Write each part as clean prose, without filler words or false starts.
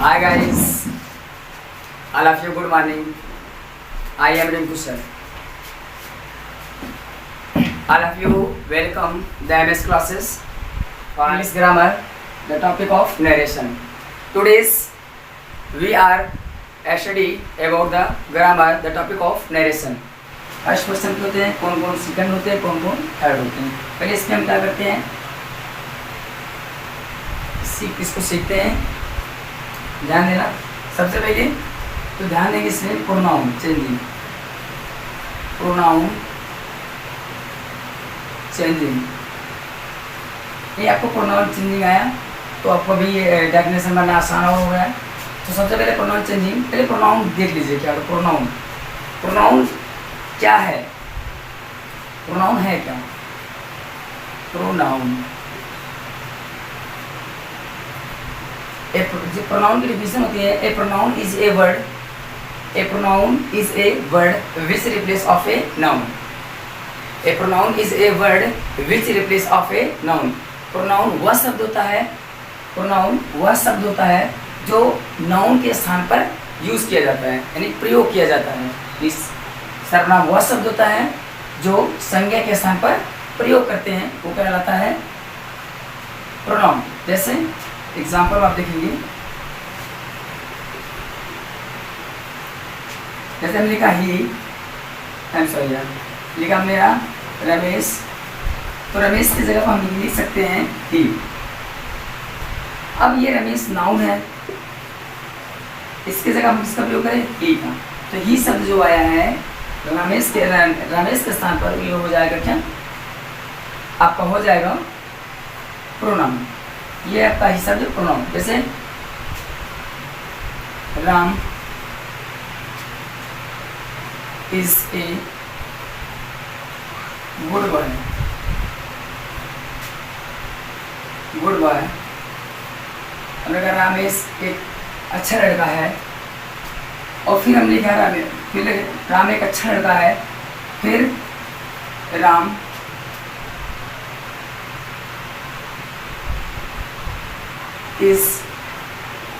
Hi guys, all of you good morning. I am Rinku sir. All of you welcome the MS classes for English grammar, the topic of narration. Today's we are study about the grammar, the topic of narration. First question होते हैं कौन कौन second होते हैं, कौन कौन third होते हैं. पहले इसमें हम क्या करते हैं, इसको सीखते हैं. ध्यान देना सबसे पहले तो ध्यान देंगे इसमें प्रोनाउन चेंजिंग. प्रोनाउन चेंजिंग, ये आपको प्रोनाउन चेंजिंग आया तो आपको भी डेफिनेशन बनना आसान हो गया. तो सबसे पहले प्रोनाउन चेंजिंग, पहले प्रोनाउन देख लीजिए क्या प्रोनाउन. प्रोनाउन क्या है, प्रोनाउन है क्या. प्रोनाउन जो प्रोनाउन की डिफिनेशन होती है, a pronoun is a word, a pronoun is a word which replace of a noun. A pronoun is a word which replace of a noun. Pronoun वह शब्द होता है, प्रोनाउन वह शब्द होता है जो नाउन के स्थान पर यूज किया जाता है, यानी प्रयोग किया जाता है. इस सर्वनाम वह शब्द होता है जो संज्ञा के स्थान पर प्रयोग करते हैं, वो कहलाता है प्रोनाउन. जैसे एग्जाम्पल आप देखेंगे, जैसे हमने लिखा ही, लिखा मेरा रमेश, तो रमेश की जगह पर हम लिख सकते हैं ही. अब ये रमेश नाउन है, इसकी जगह हम किसका प्रयोग करें, ही का. तो ही शब्द जो आया है रमेश के स्थान पर ये हो जाएगा क्या, आपका हो जाएगा प्रोनाउन. ये आपका ही शब्द प्रोनाउन. जैसे Ram is a good boy, good boy. हमने कहा रामेश एक अच्छा लड़का है, और फिर हमने कहा फिर राम एक अच्छा लड़का है, फिर Ram is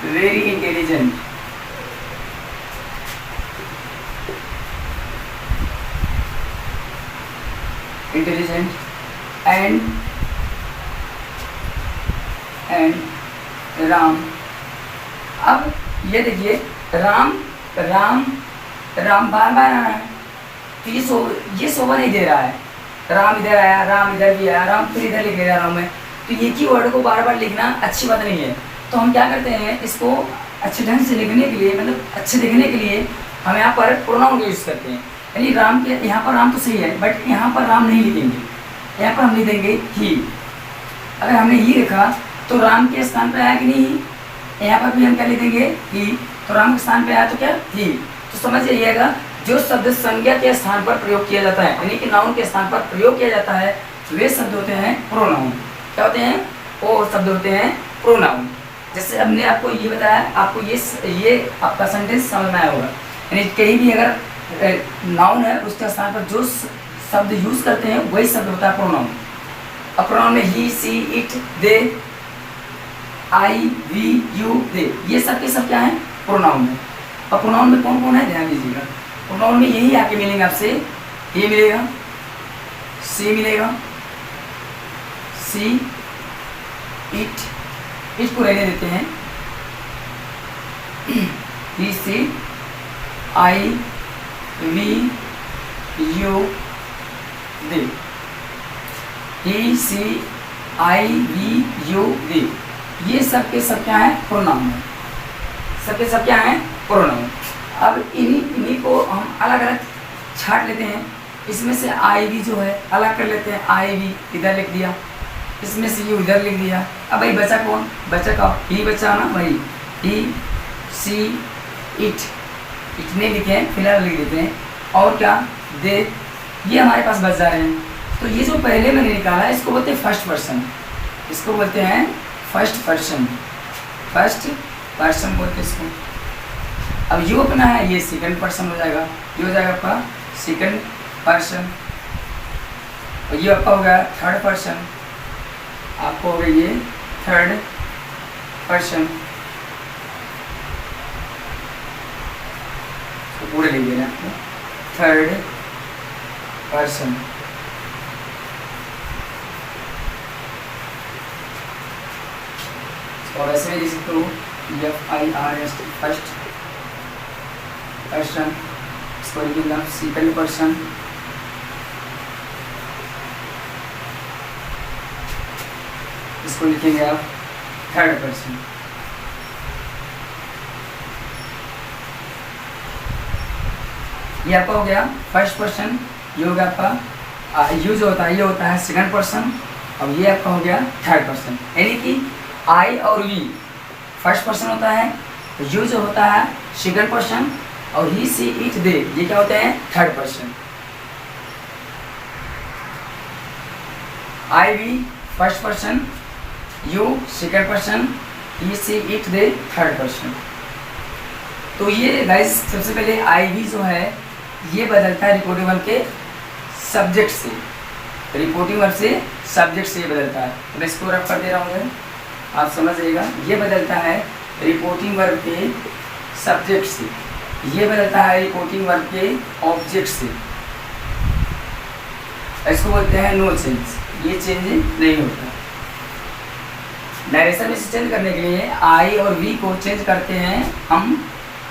very intelligent. Intelligent and Ram. अब ये देखिए राम बार बार आ रहा है, तो ये शोभा नहीं दे रहा है. राम इधर आया, राम इधर भी आया, राम फिर इधर लिख रहा हूँ मैं, तो एक ही वर्ड को बार बार लिखना अच्छी बात नहीं है. तो हम क्या करते हैं, इसको अच्छे ढंग से लिखने के लिए, मतलब अच्छे लिखने के लिए हम यहाँ पर प्रोनाउन का यूज़ करते हैं. यानी राम के यहाँ पर राम तो सही है, बट यहाँ पर राम नहीं लिखेंगे, यहाँ पर हम लिख देंगे ही. अगर हमने ही लिखा तो राम के स्थान पर आया कि नहीं, यहाँ पर भी हम क्या लिख देंगे ही. तो राम के स्थान पर आया तो क्या ही. तो समझ जाइएगा जो शब्द संज्ञा के स्थान पर प्रयोग किया जाता है, यानी कि नाउन के स्थान पर प्रयोग किया जाता है, वे शब्द होते हैं प्रोनाउन. क्या होते हैं, वो शब्द होते हैं प्रोनाउन. जैसे हमने आपको ये बताया, आपको ये आपका सेंटेंस समझ में आया होगा. यानी कहीं भी अगर नाउन है उसके स्थान पर जो शब्द यूज करते हैं वही शब्द होता है प्रोनाउन. अब प्रोनाउन में he, she, it, they, I, we, you, they, ये सब के सब क्या है, प्रोनाउन है. और प्रोनाउन में कौन कौन है, ध्यान दीजिएगा. प्रोनाउन में यही आके मिलेंगे आपसे, ये मिलेगा, सी मिलेगा, सी, इट को रहने देते हैं, he, she, I, we, you, they. He, she, I, we, you, they, ये सब के सब क्या है, प्रोनाउन है. सब के सब क्या है, प्रोनाउन. अब इन्हीं को हम अलग अलग छाट लेते हैं. इसमें से आई वी जो है अलग कर लेते हैं, आई वी इधर लिख दिया, इसमें से यू इधर लिख दिया. अब भाई बचा कौन, बचा का ही बचा ना भाई, ही, सी, इट नहीं लिखे हैं, फिलहाल लिख देते हैं. और क्या, दे, ये हमारे पास बच जा रहे हैं. तो ये जो पहले मैंने निकाला है इसको बोलते हैं फर्स्ट पर्सन, इसको बोलते हैं फर्स्ट पर्सन, फर्स्ट पर्सन बोलते हैं इसको. अब यू अपना है, ये सेकंड पर्सन हो जाएगा, ये हो जाएगा आपका सेकंड पर्सन. और ये आपका हो गया थर्ड पर्सन, आपको हो गई ये थर्ड पर्सन. पूरे लिख देना थर्ड पर्सन। और ऐसे में लिख सकते हो FIRST फर्स्ट पर्सन, इसको लिखेंगे आप सेकंड पर्सन, इसको लिखेंगे आप थर्ड पर्सन। ये आपका हो गया फर्स्ट पर्सन। ये हो गया आपका यू जो होता है, ये होता है सेकंड पर्सन। अब ये आपका हो गया थर्ड पर्सन, यानी कि आई और वी फर्स्ट पर्सन होता है, तो यू जो होता है सेकंड पर्सन, और ही सी इट दे ये क्या होते हैं third person. I we first person, you second person, he she it they third person. तो ये गाइस सबसे पहले आई वी जो है ये बदलता है रिपोर्टिंग वर्ब के सब्जेक्ट से, रिपोर्टिंग वर्ब से सब्जेक्ट से ये बदलता है। तो मैं इसको रफ कर दे रहा हूँ, आप समझ जाइएगा। ये बदलता है रिपोर्टिंग वर्ब के सब्जेक्ट से, ये बदलता है रिपोर्टिंग वर्ब के ऑब्जेक्ट से। इसको बोलते हैं नो चेंज, ये चेंज नहीं होता। नरेशन में चेंज करने के लिए आई और वी को चेंज करते हैं हम,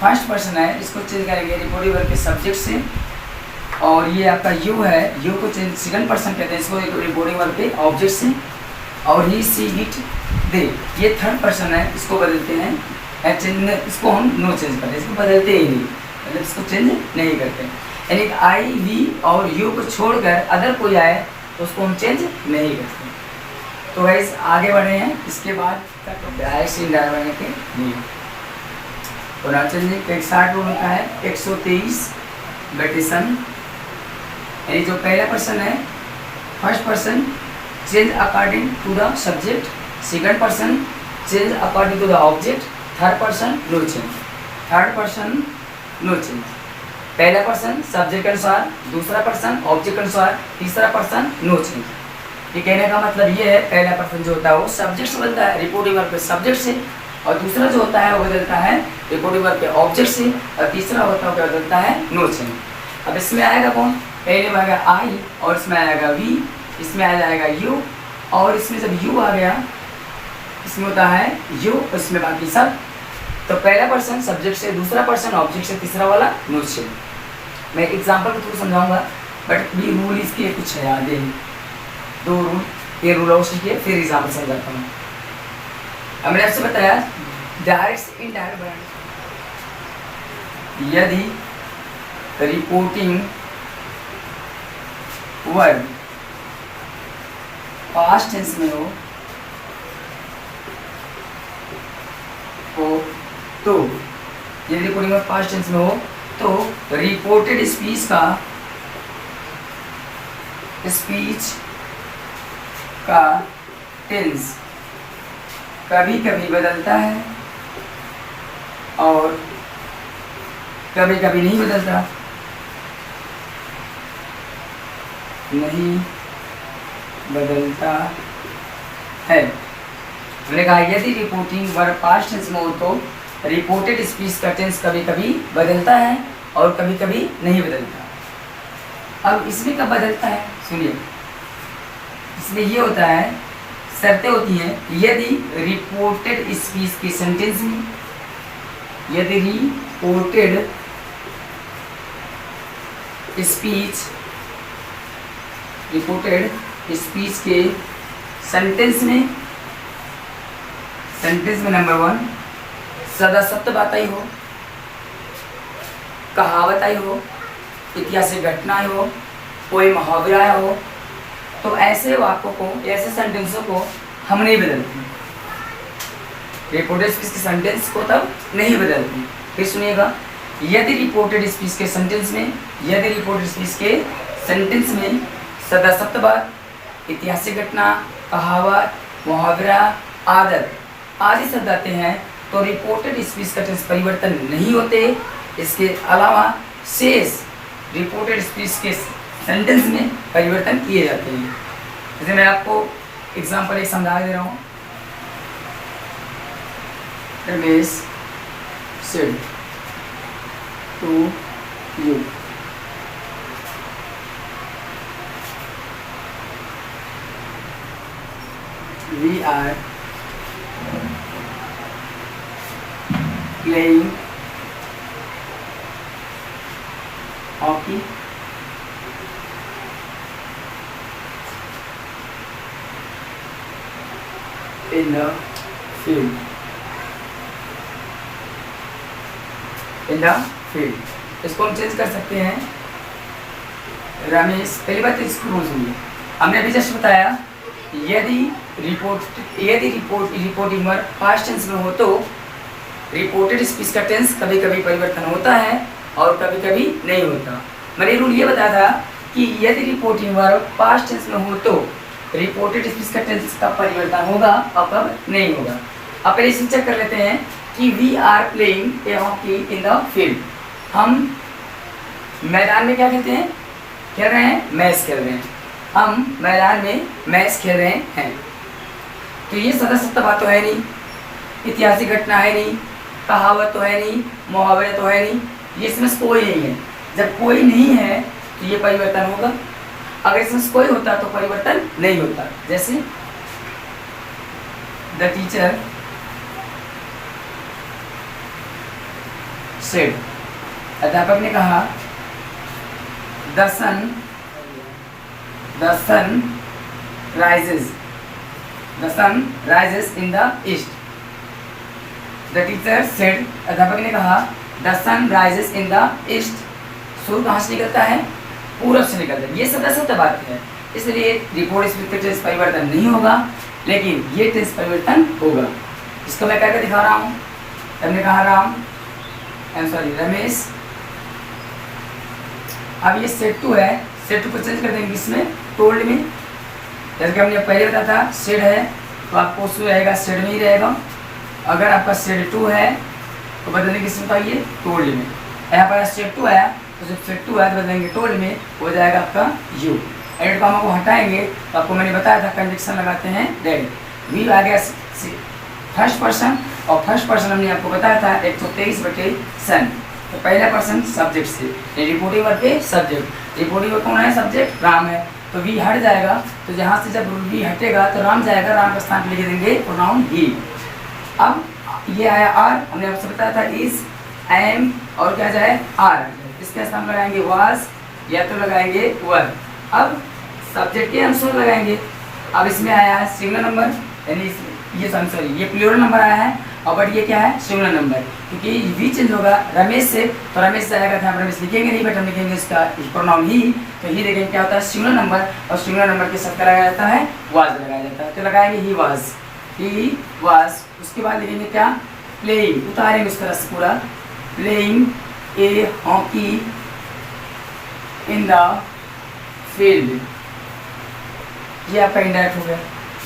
फर्स्ट पर्सन है इसको चेंज करेंगे रिपोर्टिंग वर्ब के सब्जेक्ट से, और ये आपका यू है, यू को चेंज सेकंड पर्सन कहते हैं इसको रिपोर्टिंग वर्ब के ऑब्जेक्ट से, और ही सी इट दे ये थर्ड पर्सन है, इसको बदलते हैं चेंज, इसको हम नो चेंज करते हैं, इसको बदलते ही नहीं, मतलब इसको चेंज नहीं करते। यानी कि आई वी और यू को छोड़कर अदर कोई आए तो उसको हम चेंज नहीं करते। तो गाइस आगे बढ़े हैं, इसके बाद डायरेक्ट इनडायरेक्ट के नहीं चेंज। एक 60 रूल होता है 123 बेटिसन, यानी जो पहला पर्सन है first person change according to the subject, second person change according to the object, third person no change, third person no change. पहला पर्सन सब्जेक्ट के अनुसार, दूसरा पर्सन ऑब्जेक्ट के अनुसार, तीसरा पर्सन नो चेंज। ये कहने का मतलब ये है पहला पर्सन जो होता है वो सब्जेक्ट से बदलता है रिपोर्टिंग वर्ब के सब्जेक्ट से, और दूसरा जो होता है वो बदलता है रिपोर्टिंग वर्ब के ऑब्जेक्ट से, और तीसरा होता है वो बदलता है नो चेंज। अब इसमें आएगा कौन, पहले में आएगा आई, और इसमें आएगा वी, इसमें आ जाएगा यू, और इसमें जब यू आ गया इसमें होता है यू, इसमें बाकी सब। तो पहला पर्सन सब्जेक्ट से, दूसरा पर्सन ऑब्जेक्ट से, तीसरा वाला नो चेंज। मैं एग्जांपल के थ्रू समझाऊंगा, बट भी रूल इसके कुछ है आगे, दो रूल, ये रूल और सीखिए फिर एग्जाम्पल समझाता हूँ। अब मैंने आपसे बताया डायरेक्ट इनडायरेक्ट बनाने, यदि रिपोर्टिंग वर्ब पास्ट टेंस में हो तो, यदि रिपोर्टिंग वर्ब पास्ट टेंस में हो तो रिपोर्टेड स्पीच का टेंस कभी कभी बदलता है और कभी कभी नहीं बदलता, नहीं बदलता है। मैंने कहा यदि रिपोर्टिंग वर्ब पास्ट टेंस में हो तो रिपोर्टेड स्पीच का टेंस कभी कभी बदलता है और कभी कभी नहीं बदलता। अब इसमें कब बदलता है सुनिए, इसमें ये होता है, शर्तें होती हैं, यदि रिपोर्टेड स्पीच के सेंटेंस में, यदि रिपोर्टेड स्पीच के सेंटेंस में नंबर 1 सदा सत्य बात आई हो, कहावत आई हो, ऐतिहासिक घटना आई हो, कोई मुहावरा आया हो, तो ऐसे वाक्यों को, ऐसे सेंटेंसों को हम नहीं बदलते, रिपोर्टेड स्पीच के सेंटेंस को तब नहीं बदलते। फिर सुनिएगा, यदि रिपोर्टेड स्पीच के सेंटेंस में, यदि रिपोर्टेड स्पीच के सेंटेंस में सदा सत्य बात, ऐतिहासिक घटना, कहावत, मुहावरा, आदत आदि शब्द आते हैं तो रिपोर्टेड स्पीच का टेंस परिवर्तन नहीं होते। इसके अलावा शेष रिपोर्टेड स्पीच के सेंटेंस में परिवर्तन किए जाते हैं। जैसे मैं आपको एग्जांपल एक समझा दे रहा हूँ, Ramesh said to you. We are playing hockey in the field, in the field। इसको हम चेंज कर सकते हैं। रमेश, पहली बात तो इसको रोज हुई, हमने अभी जस्ट बताया यदि रिपोर्टिंग वर्ब पास्ट टेंस में हो तो रिपोर्टेड स्पीच का टेंस कभी कभी परिवर्तन होता है और कभी कभी नहीं होता। मैंने रूल ये बताया था कि यदि रिपोर्टिंग वर्ब पास्ट टेंस में हो तो रिपोर्टेड स्पीच का टेंस का परिवर्तन होगा और कब नहीं होगा। अब पहले इसे चेक कर लेते हैं कि we are playing a hockey in the field. हम मैदान में क्या खेलते हैं, खेल रहे हैं, मैच खेल रहे हैं। हम मैदान में मैच खेल रहे हैं। तो ये सदा सत्य बात तो है नहीं, ऐतिहासिक घटना है नहीं, कहावत तो है नहीं, मुहावरे तो है नहीं, ये इसमें कोई नहीं है। जब कोई नहीं है तो ये परिवर्तन होगा, अगर इसमें कोई होता तो परिवर्तन नहीं होता। जैसे द टीचर सेड, अध्यापक ने कहा the sun rises in the east. The teacher said, अध्यापक ने कहा the sun rises in the east. सूर्य कहाँ से निकलता है, पूरब से निकलता है। ये सदा सत्य बात है, इसलिए रिपोर्ट स्पीच टेंस परिवर्तन नहीं होगा, लेकिन ये टेंस परिवर्तन होगा। इसको मैं करके दिखा रहा हूँ। हमने कहा रमेश। अब ये सेड टू है, सेड टू को चेंज कर देंगे इसमें टोल्ड में। जैसे कि हमने पहले बताया था सेड है तो आपको उसमें रहेगा सेड में ही रहेगा। अगर आपका सेड टू है तो बदलने किसमें बताइए, टोल्ड में। यहाँ पर सेड टू आया तो जब सेड टू आया तो बदलेंगे टोल्ड में, हो जाएगा आपका यू। एड कॉमा को हटाएंगे तो आपको मैंने बताया था कंजक्शन लगाते हैं डायरेक्ट। वी आ गया फर्स्ट पर्सन, और फर्स्ट पर्सन हमने आपको बताया था 123/सन। तो पहला पर्सन सब्जेक्ट से, रिपोर्टिंग वर्ब के सब्जेक्ट। रिपोर्टिंग वर्ब कौन है, सब्जेक्ट राम है, तो वी हट जाएगा। तो जहाँ से जब वी हटेगा तो राम जाएगा, राम का स्थान पर लिख देंगे प्रोनाउन ही। अब ये आया आर, हमने आपसे बताया था इज, एम और क्या जाए आर। इसके स्थान लगाएंगे वाज या तो लगाएंगे वर। अब सब्जेक्ट के अनुसार लगाएंगे। अब इसमें आया है सिंगुलर नंबर, यानी ये प्लूरल नंबर आया है, और बट ये क्या है, सिंगुलर नंबर। क्योंकि वी चेंज होगा रमेश से, तो रमेश जाएगा था, हम रमेश लिखेंगे नहीं, बट हम लिखेंगे इसका प्रोनाउन ही। तो ही देखेंगे क्या होता है, सिंगुलर नंबर, और सिंगुलर नंबर के साथ लगाया जाता है वाज लगाया जाता है। तो लगाएंगे ही वाज। उसके बाद लिखेंगे क्या, प्लेइंग, उतारेंगे उस तरह से पूरा, playing a hockey in the field. ये आपका इनडायरेक्ट हो गया।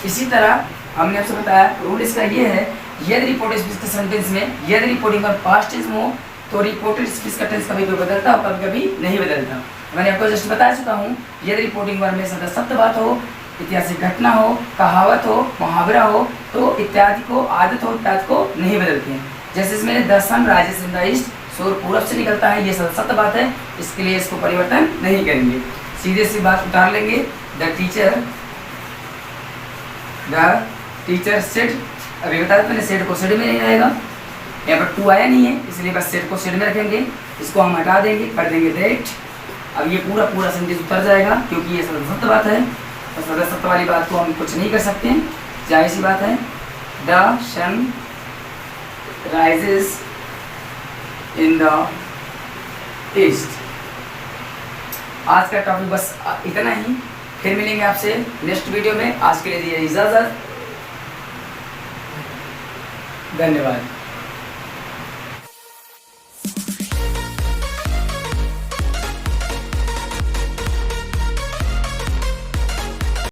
इसी तरह हमने आपसे बताया रूल इसका ये है, यदि रिपोर्टेड स्पीच के सेंटेंस में यदि रिपोर्टिंग का पास्ट टेंस में हो तो रिपोर्टेड स्पीच का टेंस कभी कभी बदलता और कभी कभी नहीं बदलता। मैंने आपको जस्ट बता चुका हूँ, यदि रिपोर्टिंग वर्ब में सदा सत्य बात हो, ऐतिहासिक घटना हो, कहावत हो, मुहावरा हो, तो इत्यादि को, आदत हो, इत्यादि को नहीं बदलते हैं। जैसे इसमें the sun rises in the east, सूर्य पूरब से निकलता है, ये सत्य बात है, इसके लिए इसको परिवर्तन नहीं करेंगे, सीधे सी बात उतार लेंगे। द टीचर सेड, अभी बताया मैंने सेड को सेड में नहीं रहेगा, यहाँ पर टू आया नहीं है, इसलिए बस सेड को सेड में रखेंगे। इसको हम हटा देंगे, कर देंगे दैट। अब ये पूरा सेंटेंस उतर जाएगा, क्योंकि ये सत्य बात है, तो सत्य वाली बात को हम कुछ नहीं कर सकते हैं, जाहिर सी बात है। The sun rises in the east. आज का टॉपिक बस इतना ही, फिर मिलेंगे आपसे नेक्स्ट वीडियो में। आज के लिए दीजिए इजाज़त, धन्यवाद।